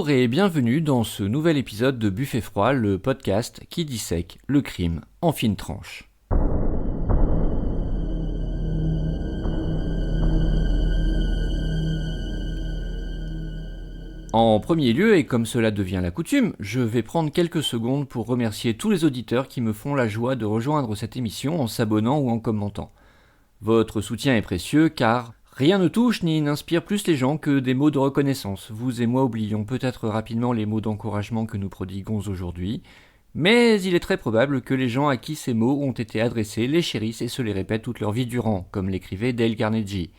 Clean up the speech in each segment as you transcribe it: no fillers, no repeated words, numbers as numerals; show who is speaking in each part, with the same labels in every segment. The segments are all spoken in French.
Speaker 1: Bonjour et bienvenue dans ce nouvel épisode de Buffet Froid, le podcast qui dissèque le crime en fines tranches. En premier lieu, et comme cela devient la coutume, je vais prendre quelques secondes pour remercier tous les auditeurs qui me font la joie de rejoindre cette émission en s'abonnant ou en commentant. Votre soutien est précieux car rien ne touche ni n'inspire plus les gens que des mots de reconnaissance. Vous et moi oublions peut-être rapidement les mots d'encouragement que nous prodiguons aujourd'hui, mais il est très probable que les gens à qui ces mots ont été adressés les chérissent et se les répètent toute leur vie durant, comme l'écrivait Dale Carnegie.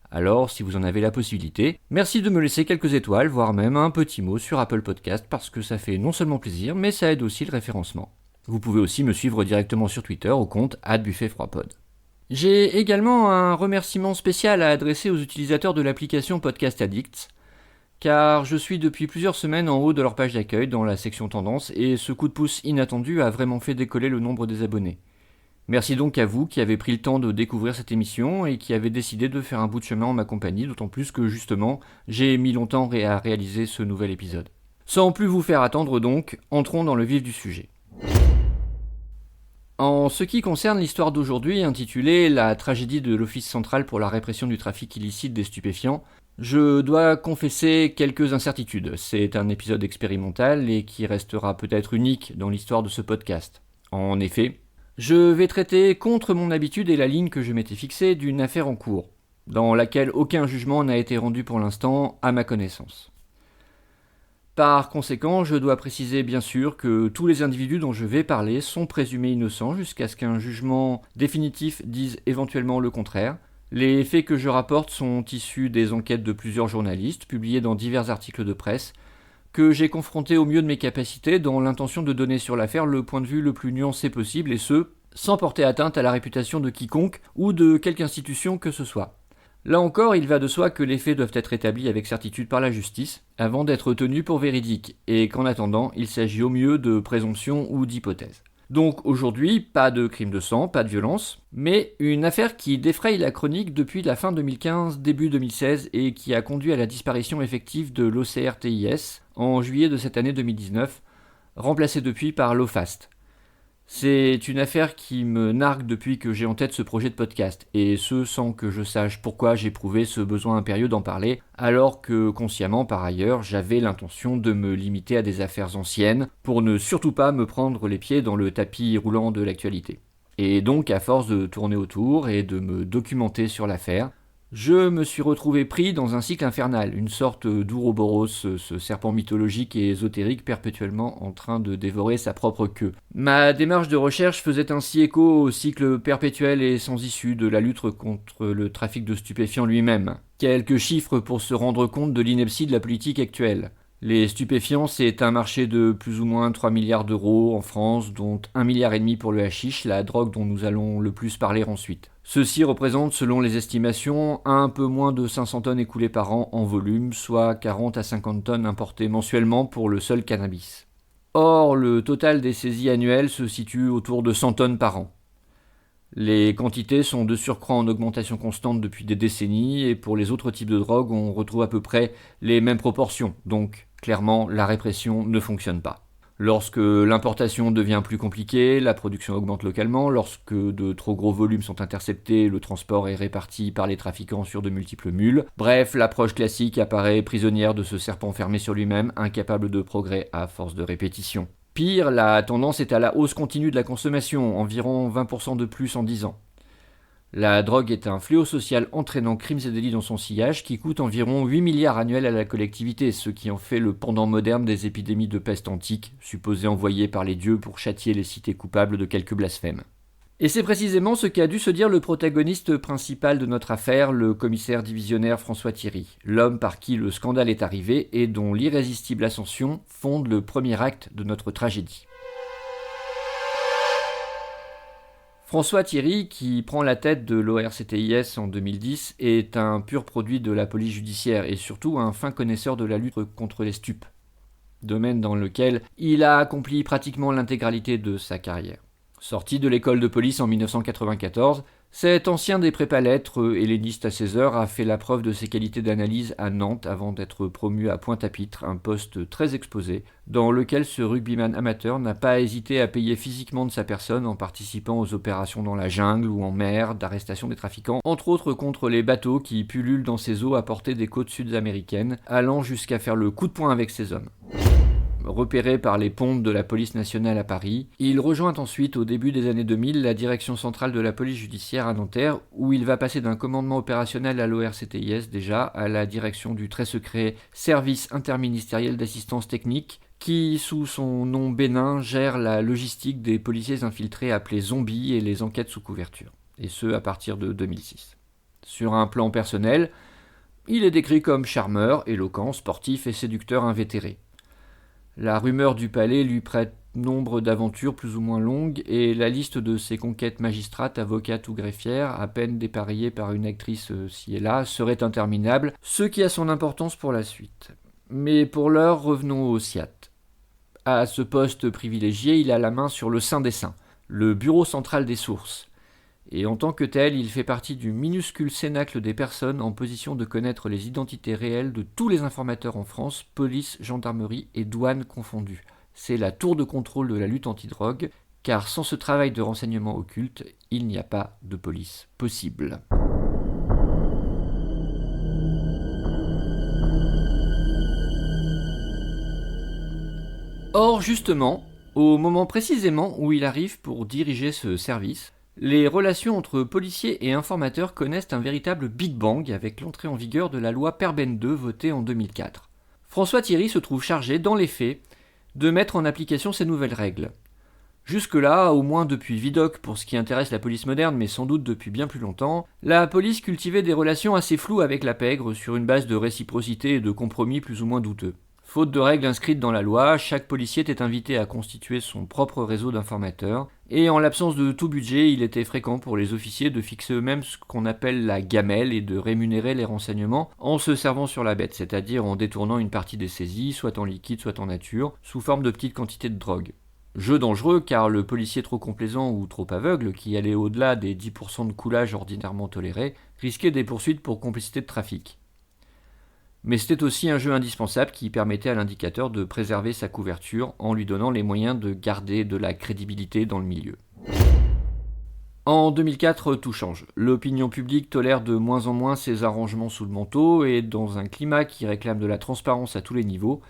Speaker 1: Alors, si vous en avez la possibilité, merci de me laisser quelques étoiles, voire même un petit mot sur Apple Podcast, parce que ça fait non seulement plaisir, mais ça aide aussi le référencement. Vous pouvez aussi me suivre directement sur Twitter au compte @buffetfroidpod. J'ai également un remerciement spécial à adresser aux utilisateurs de l'application Podcast Addicts, car je suis depuis plusieurs semaines en haut de leur page d'accueil dans la section tendance, et ce coup de pouce inattendu a vraiment fait décoller le nombre des abonnés. Merci donc à vous qui avez pris le temps de découvrir cette émission et qui avez décidé de faire un bout de chemin en ma compagnie, d'autant plus que justement, j'ai mis longtemps à réaliser ce nouvel épisode. Sans plus vous faire attendre donc, entrons dans le vif du sujet. En ce qui concerne l'histoire d'aujourd'hui, intitulée « La tragédie de l'Office central pour la répression du trafic illicite des stupéfiants », je dois confesser quelques incertitudes. C'est un épisode expérimental et qui restera peut-être unique dans l'histoire de ce podcast. En effet, je vais traiter contre mon habitude et la ligne que je m'étais fixée d'une affaire en cours, dans laquelle aucun jugement n'a été rendu pour l'instant à ma connaissance. Par conséquent, je dois préciser bien sûr que tous les individus dont je vais parler sont présumés innocents jusqu'à ce qu'un jugement définitif dise éventuellement le contraire. Les faits que je rapporte sont issus des enquêtes de plusieurs journalistes, publiés dans divers articles de presse, que j'ai confrontés au mieux de mes capacités dans l'intention de donner sur l'affaire le point de vue le plus nuancé possible, et ce, sans porter atteinte à la réputation de quiconque ou de quelque institution que ce soit. Là encore, il va de soi que les faits doivent être établis avec certitude par la justice, avant d'être tenus pour véridiques, et qu'en attendant, il s'agit au mieux de présomptions ou d'hypothèses. Donc aujourd'hui, pas de crime de sang, pas de violence, mais une affaire qui défraye la chronique depuis la fin 2015, début 2016, et qui a conduit à la disparition effective de l'OCRTIS en juillet de cette année 2019, remplacée depuis par l'OFAST. C'est une affaire qui me nargue depuis que j'ai en tête ce projet de podcast, et ce sans que je sache pourquoi j'éprouvais ce besoin impérieux d'en parler, alors que consciemment par ailleurs j'avais l'intention de me limiter à des affaires anciennes, pour ne surtout pas me prendre les pieds dans le tapis roulant de l'actualité. Et donc à force de tourner autour et de me documenter sur l'affaire, je me suis retrouvé pris dans un cycle infernal, une sorte d'Ouroboros, ce serpent mythologique et ésotérique perpétuellement en train de dévorer sa propre queue. Ma démarche de recherche faisait ainsi écho au cycle perpétuel et sans issue de la lutte contre le trafic de stupéfiants lui-même. Quelques chiffres pour se rendre compte de l'ineptie de la politique actuelle. Les stupéfiants, c'est un marché de plus ou moins 3 milliards d'euros en France, dont 1,5 milliard pour le hashish, la drogue dont nous allons le plus parler ensuite. Ceci représente, selon les estimations, un peu moins de 500 tonnes écoulées par an en volume, soit 40 à 50 tonnes importées mensuellement pour le seul cannabis. Or, le total des saisies annuelles se situe autour de 100 tonnes par an. Les quantités sont de surcroît en augmentation constante depuis des décennies, et pour les autres types de drogues, on retrouve à peu près les mêmes proportions, donc clairement la répression ne fonctionne pas. Lorsque l'importation devient plus compliquée, la production augmente localement, lorsque de trop gros volumes sont interceptés, le transport est réparti par les trafiquants sur de multiples mules. Bref, l'approche classique apparaît prisonnière de ce serpent fermé sur lui-même, incapable de progrès à force de répétition. Pire, la tendance est à la hausse continue de la consommation, environ 20% de plus en 10 ans. La drogue est un fléau social entraînant crimes et délits dans son sillage qui coûte environ 8 milliards annuels à la collectivité, ce qui en fait le pendant moderne des épidémies de peste antique, supposées envoyées par les dieux pour châtier les cités coupables de quelques blasphèmes. Et c'est précisément ce qu'a dû se dire le protagoniste principal de notre affaire, le commissaire divisionnaire François Thierry, l'homme par qui le scandale est arrivé et dont l'irrésistible ascension fonde le premier acte de notre tragédie. François Thierry, qui prend la tête de l'ORCTIS en 2010, est un pur produit de la police judiciaire et surtout un fin connaisseur de la lutte contre les stupes, domaine dans lequel il a accompli pratiquement l'intégralité de sa carrière. Sorti de l'école de police en 1994, cet ancien des prépa-lettres, helléniste à 16 heures, a fait la preuve de ses qualités d'analyse à Nantes avant d'être promu à Pointe-à-Pitre, un poste très exposé, dans lequel ce rugbyman amateur n'a pas hésité à payer physiquement de sa personne en participant aux opérations dans la jungle ou en mer d'arrestation des trafiquants, entre autres contre les bateaux qui pullulent dans ces eaux à portée des côtes sud-américaines, allant jusqu'à faire le coup de poing avec ces hommes. Repéré par les pontes de la police nationale à Paris, il rejoint ensuite au début des années 2000 la direction centrale de la police judiciaire à Nanterre, où il va passer d'un commandement opérationnel à l'ORCTIS déjà à la direction du très secret Service interministériel d'assistance technique, qui, sous son nom bénin, gère la logistique des policiers infiltrés appelés zombies et les enquêtes sous couverture, et ce à partir de 2006. Sur un plan personnel, il est décrit comme charmeur, éloquent, sportif et séducteur invétéré. La rumeur du palais lui prête nombre d'aventures plus ou moins longues et la liste de ses conquêtes magistrates, avocates ou greffières, à peine dépareillée par une actrice ci et là, serait interminable, ce qui a son importance pour la suite. Mais pour l'heure, revenons au SIAT. À ce poste privilégié, il a la main sur le Saint des Saints, le bureau central des sources. Et en tant que tel, il fait partie du minuscule cénacle des personnes en position de connaître les identités réelles de tous les informateurs en France, police, gendarmerie et douane confondues. C'est la tour de contrôle de la lutte antidrogue, car sans ce travail de renseignement occulte, il n'y a pas de police possible. Or, justement, au moment précisément où il arrive pour diriger ce service, les relations entre policiers et informateurs connaissent un véritable Big Bang avec l'entrée en vigueur de la loi Perben II votée en 2004. François Thierry se trouve chargé, dans les faits, de mettre en application ces nouvelles règles. Jusque-là, au moins depuis Vidocq pour ce qui intéresse la police moderne, mais sans doute depuis bien plus longtemps, la police cultivait des relations assez floues avec la pègre sur une base de réciprocité et de compromis plus ou moins douteux. Faute de règles inscrites dans la loi, chaque policier était invité à constituer son propre réseau d'informateurs, et en l'absence de tout budget, il était fréquent pour les officiers de fixer eux-mêmes ce qu'on appelle la gamelle et de rémunérer les renseignements en se servant sur la bête, c'est-à-dire en détournant une partie des saisies, soit en liquide, soit en nature, sous forme de petites quantités de drogue. Jeu dangereux car le policier trop complaisant ou trop aveugle, qui allait au-delà des 10% de coulage ordinairement tolérés, risquait des poursuites pour complicité de trafic. Mais c'était aussi un jeu indispensable qui permettait à l'indicateur de préserver sa couverture en lui donnant les moyens de garder de la crédibilité dans le milieu. En 2004, tout change. L'opinion publique tolère de moins en moins ces arrangements sous le manteau et dans un climat qui réclame de la transparence à tous les niveaux,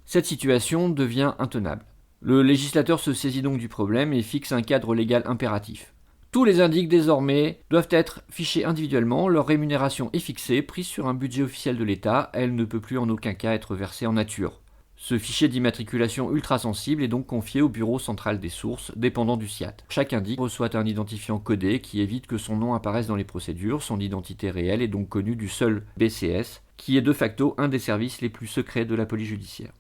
Speaker 1: cette situation devient intenable. Le législateur se saisit donc du problème et fixe un cadre légal impératif. Tous les indices désormais doivent être fichés individuellement, leur rémunération est fixée, prise sur un budget officiel de l'État, elle ne peut plus en aucun cas être versée en nature. Ce fichier d'immatriculation ultra sensible est donc confié au bureau central des sources, dépendant du SIAT. Chaque indice reçoit un identifiant codé qui évite que son nom apparaisse dans les procédures, son identité réelle est donc connue du seul BCS, qui est de facto un des services les plus secrets de la police judiciaire.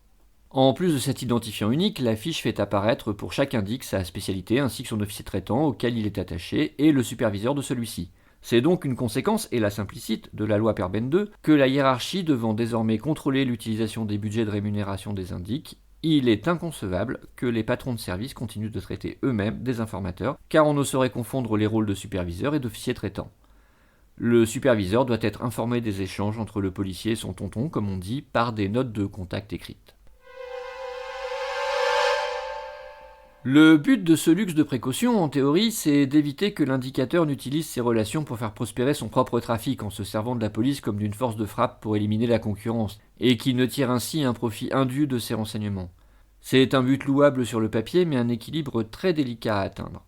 Speaker 1: En plus de cet identifiant unique, la fiche fait apparaître pour chaque indice sa spécialité ainsi que son officier traitant auquel il est attaché et le superviseur de celui-ci. C'est donc une conséquence, hélas implicite, de la loi Perben II que la hiérarchie devant désormais contrôler l'utilisation des budgets de rémunération des indices, il est inconcevable que les patrons de service continuent de traiter eux-mêmes des informateurs, car on ne saurait confondre les rôles de superviseur et d'officier traitant. Le superviseur doit être informé des échanges entre le policier et son tonton, comme on dit, par des notes de contact écrites. Le but de ce luxe de précaution, en théorie, c'est d'éviter que l'indicateur n'utilise ses relations pour faire prospérer son propre trafic en se servant de la police comme d'une force de frappe pour éliminer la concurrence, et qu'il ne tire ainsi un profit indu de ses renseignements. C'est un but louable sur le papier, mais un équilibre très délicat à atteindre.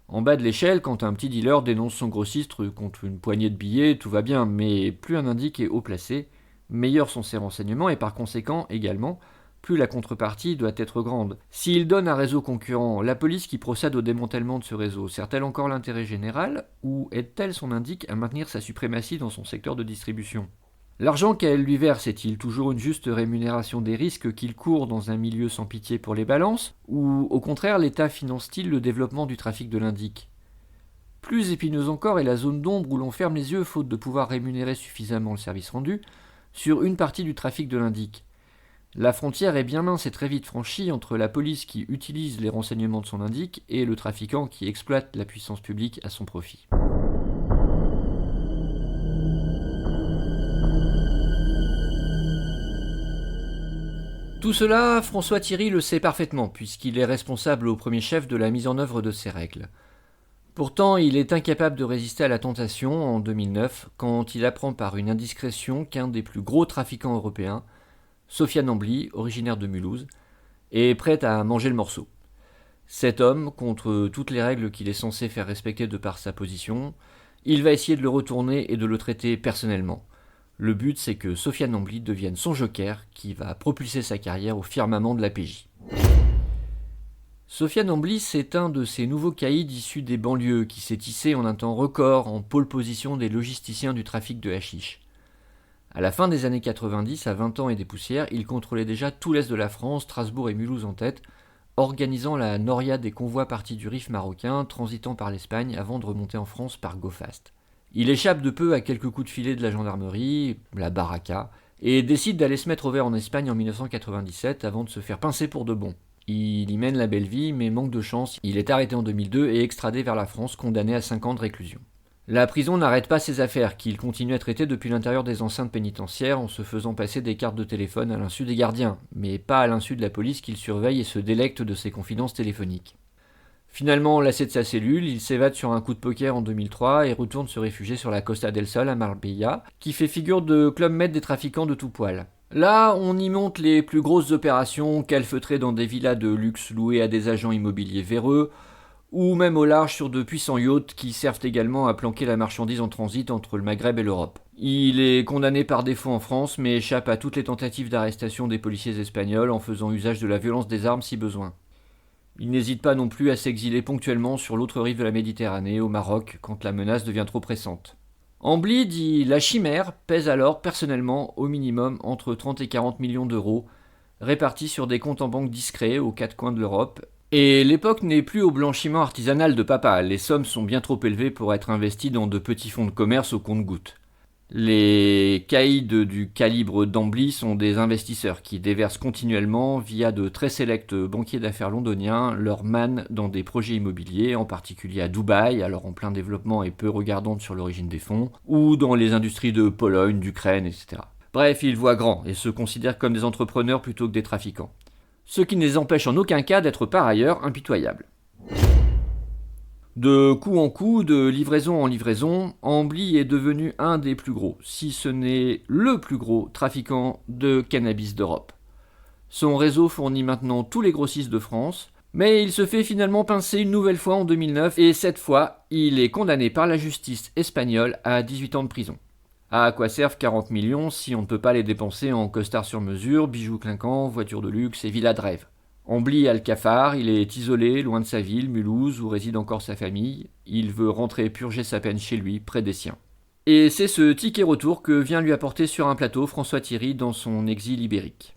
Speaker 1: En bas de l'échelle, quand un petit dealer dénonce son grossiste contre une poignée de billets, tout va bien, mais plus un indice est haut placé, meilleurs sont ses renseignements, et par conséquent, également, plus la contrepartie doit être grande. S'il donne un réseau concurrent, la police qui procède au démantèlement de ce réseau sert-elle encore l'intérêt général ou aide-t-elle son indice à maintenir sa suprématie dans son secteur de distribution ? L'argent qu'elle lui verse est-il toujours une juste rémunération des risques qu'il court dans un milieu sans pitié pour les balances, ou au contraire l'État finance-t-il le développement du trafic de l'indice ? Plus épineuse encore est la zone d'ombre où l'on ferme les yeux faute de pouvoir rémunérer suffisamment le service rendu sur une partie du trafic de l'indice. La frontière est bien mince et très vite franchie entre la police qui utilise les renseignements de son indique et le trafiquant qui exploite la puissance publique à son profit. Tout cela, François Thierry le sait parfaitement, puisqu'il est responsable au premier chef de la mise en œuvre de ces règles. Pourtant, il est incapable de résister à la tentation en 2009, quand il apprend par une indiscrétion qu'un des plus gros trafiquants européens, Sofiane Ambli, originaire de Mulhouse, est prêt à manger le morceau. Cet homme, contre toutes les règles qu'il est censé faire respecter de par sa position, il va essayer de le retourner et de le traiter personnellement. Le but, c'est que Sofiane Ambli devienne son joker qui va propulser sa carrière au firmament de la PJ. Sofiane Ambli, c'est un de ces nouveaux caïds issus des banlieues qui s'est hissé en un temps record en pôle position des logisticiens du trafic de hashish. À la fin des années 90, à 20 ans et des poussières, il contrôlait déjà tout l'est de la France, Strasbourg et Mulhouse en tête, organisant la noria des convois partis du Rif marocain, transitant par l'Espagne avant de remonter en France par Go Fast. Il échappe de peu à quelques coups de filet de la gendarmerie, la baraka, et décide d'aller se mettre au vert en Espagne en 1997 avant de se faire pincer pour de bon. Il y mène la belle vie, mais manque de chance, il est arrêté en 2002 et extradé vers la France, condamné à 5 ans de réclusion. La prison n'arrête pas ses affaires, qu'il continue à traiter depuis l'intérieur des enceintes pénitentiaires en se faisant passer des cartes de téléphone à l'insu des gardiens, mais pas à l'insu de la police qu'il surveille et se délecte de ses confidences téléphoniques. Finalement, lassé de sa cellule, il s'évade sur un coup de poker en 2003 et retourne se réfugier sur la Costa del Sol à Marbella, qui fait figure de club med des trafiquants de tout poil. Là, on y monte les plus grosses opérations, calfeutrées dans des villas de luxe louées à des agents immobiliers véreux, ou même au large sur de puissants yachts qui servent également à planquer la marchandise en transit entre le Maghreb et l'Europe. Il est condamné par défaut en France, mais échappe à toutes les tentatives d'arrestation des policiers espagnols en faisant usage de la violence des armes si besoin. Il n'hésite pas non plus à s'exiler ponctuellement sur l'autre rive de la Méditerranée, au Maroc, quand la menace devient trop pressante. Ambli, dit la chimère, pèse alors personnellement au minimum entre 30 et 40 millions d'euros, répartis sur des comptes en banque discrets aux quatre coins de l'Europe. Et l'époque n'est plus au blanchiment artisanal de papa, les sommes sont bien trop élevées pour être investies dans de petits fonds de commerce au compte-gouttes. Les caïds du calibre d'Ambli sont des investisseurs qui déversent continuellement, via de très sélects banquiers d'affaires londoniens, leur manne dans des projets immobiliers, en particulier à Dubaï, alors en plein développement et peu regardante sur l'origine des fonds, ou dans les industries de Pologne, d'Ukraine, etc. Bref, ils voient grand et se considèrent comme des entrepreneurs plutôt que des trafiquants. Ce qui ne les empêche en aucun cas d'être par ailleurs impitoyables. De coup en coup, de livraison en livraison, Ambli est devenu un des plus gros, si ce n'est le plus gros trafiquant de cannabis d'Europe. Son réseau fournit maintenant tous les grossistes de France, mais il se fait finalement pincer une nouvelle fois en 2009 et cette fois, il est condamné par la justice espagnole à 18 ans de prison. À quoi servent 40 millions si on ne peut pas les dépenser en costard sur mesure, bijoux clinquants, voitures de luxe et villas de rêve? Ambli a le cafard, il est isolé, loin de sa ville, Mulhouse, où réside encore sa famille. Il veut rentrer purger sa peine chez lui, près des siens. Et c'est ce ticket retour que vient lui apporter sur un plateau François Thierry dans son exil ibérique.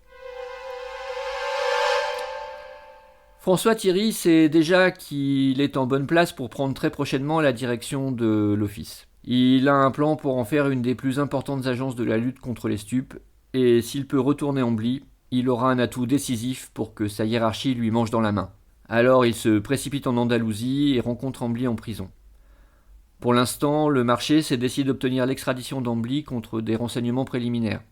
Speaker 1: François Thierry sait déjà qu'il est en bonne place pour prendre très prochainement la direction de l'office. Il a un plan pour en faire une des plus importantes agences de la lutte contre les stupes, et s'il peut retourner Ambli, il aura un atout décisif pour que sa hiérarchie lui mange dans la main. Alors il se précipite en Andalousie et rencontre Ambli en prison. Pour l'instant, le marché s'est décidé d'obtenir l'extradition d'Ambli contre des renseignements préliminaires.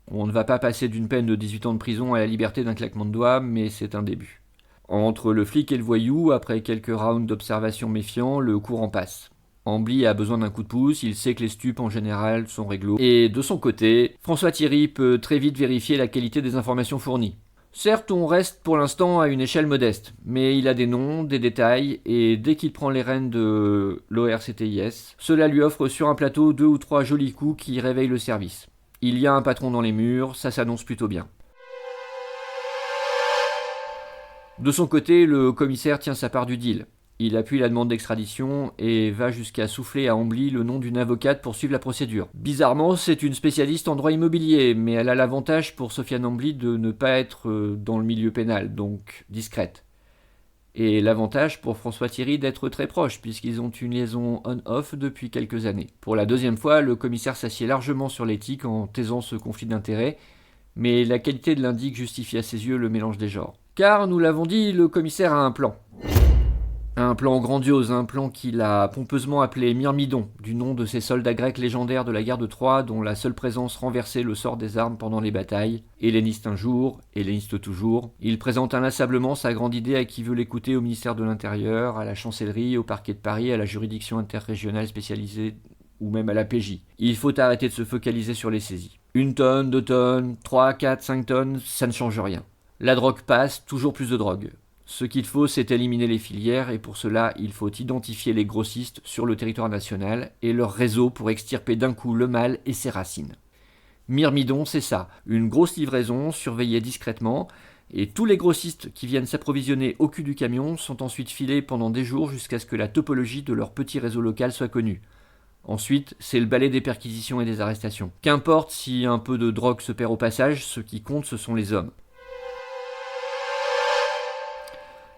Speaker 1: On ne va pas passer d'une peine de 18 ans de prison à la liberté d'un claquement de doigts, mais c'est un début. Entre le flic et le voyou, après quelques rounds d'observation méfiants, le courant passe. Ambli a besoin d'un coup de pouce, il sait que les stupes en général sont réglo. Et de son côté, François Thierry peut très vite vérifier la qualité des informations fournies. Certes, on reste pour l'instant à une échelle modeste, mais il a des noms, des détails, et dès qu'il prend les rênes de l'ORCTIS, cela lui offre sur un plateau 2 ou 3 jolis coups qui réveillent le service. Il y a un patron dans les murs, ça s'annonce plutôt bien. De son côté, le commissaire tient sa part du deal. Il appuie la demande d'extradition et va jusqu'à souffler à Ambli le nom d'une avocate pour suivre la procédure. Bizarrement, c'est une spécialiste en droit immobilier, mais elle a l'avantage pour Sofiane Ambli de ne pas être dans le milieu pénal, donc discrète. Et l'avantage pour François Thierry d'être très proche, puisqu'ils ont une liaison on-off depuis quelques années. Pour la deuxième fois, le commissaire s'assied largement sur l'éthique en taisant ce conflit d'intérêts, Mais la qualité de l'indique justifie à ses yeux le mélange des genres. Car, nous l'avons dit, le commissaire a un plan. Un plan grandiose, un plan qu'il a pompeusement appelé Myrmidon, du nom de ces soldats grecs légendaires de la guerre de Troie dont la seule présence renversait le sort des armes pendant les batailles. Helléniste un jour, helléniste toujours. Il présente inlassablement sa grande idée à qui veut l'écouter au ministère de l'Intérieur, à la chancellerie, au parquet de Paris, à la juridiction interrégionale spécialisée ou même à la PJ. Il faut arrêter de se focaliser sur les saisies. 1 tonne, 2 tonnes, 3, 4, 5 tonnes, ça ne change rien. La drogue passe, toujours plus de drogue. Ce qu'il faut, c'est éliminer les filières, et pour cela, il faut identifier les grossistes sur le territoire national et leur réseau pour extirper d'un coup le mal et ses racines. Myrmidon, c'est ça, une grosse livraison surveillée discrètement, et tous les grossistes qui viennent s'approvisionner au cul du camion sont ensuite filés pendant des jours jusqu'à ce que la topologie de leur petit réseau local soit connue. Ensuite, c'est le balai des perquisitions et des arrestations. Qu'importe si un peu de drogue se perd au passage, ce qui compte, ce sont les hommes.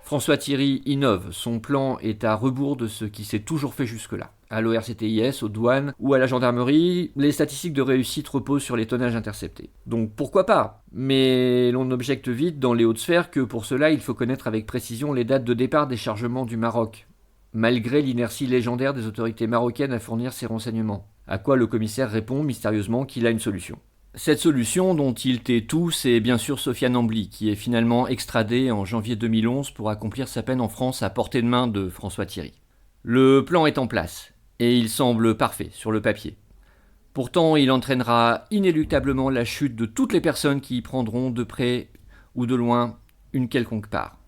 Speaker 1: François Thierry innove, son plan est à rebours de ce qui s'est toujours fait jusque-là. À l'ORCTIS, aux douanes ou à la gendarmerie, les statistiques de réussite reposent sur les tonnages interceptés. Donc pourquoi pas? Mais l'on objecte vite dans les hautes sphères que pour cela il faut connaître avec précision les dates de départ des chargements du Maroc, malgré l'inertie légendaire des autorités marocaines à fournir ces renseignements. À quoi le commissaire répond mystérieusement qu'il a une solution. Cette solution dont il tait tout, c'est bien sûr Sofiane Ambly, qui est finalement extradé en janvier 2011 pour accomplir sa peine en France à portée de main de François Thierry. Le plan est en place, et il semble parfait sur le papier. Pourtant, il entraînera inéluctablement la chute de toutes les personnes qui y prendront de près ou de loin une quelconque part.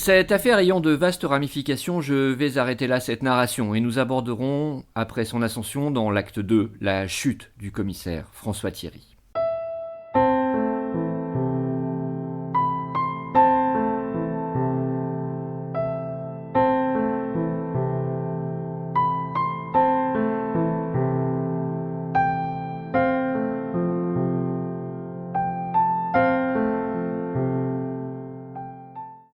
Speaker 1: Cette affaire ayant de vastes ramifications, je vais arrêter là cette narration et nous aborderons, après son ascension dans l'acte 2, la chute du commissaire François Thierry.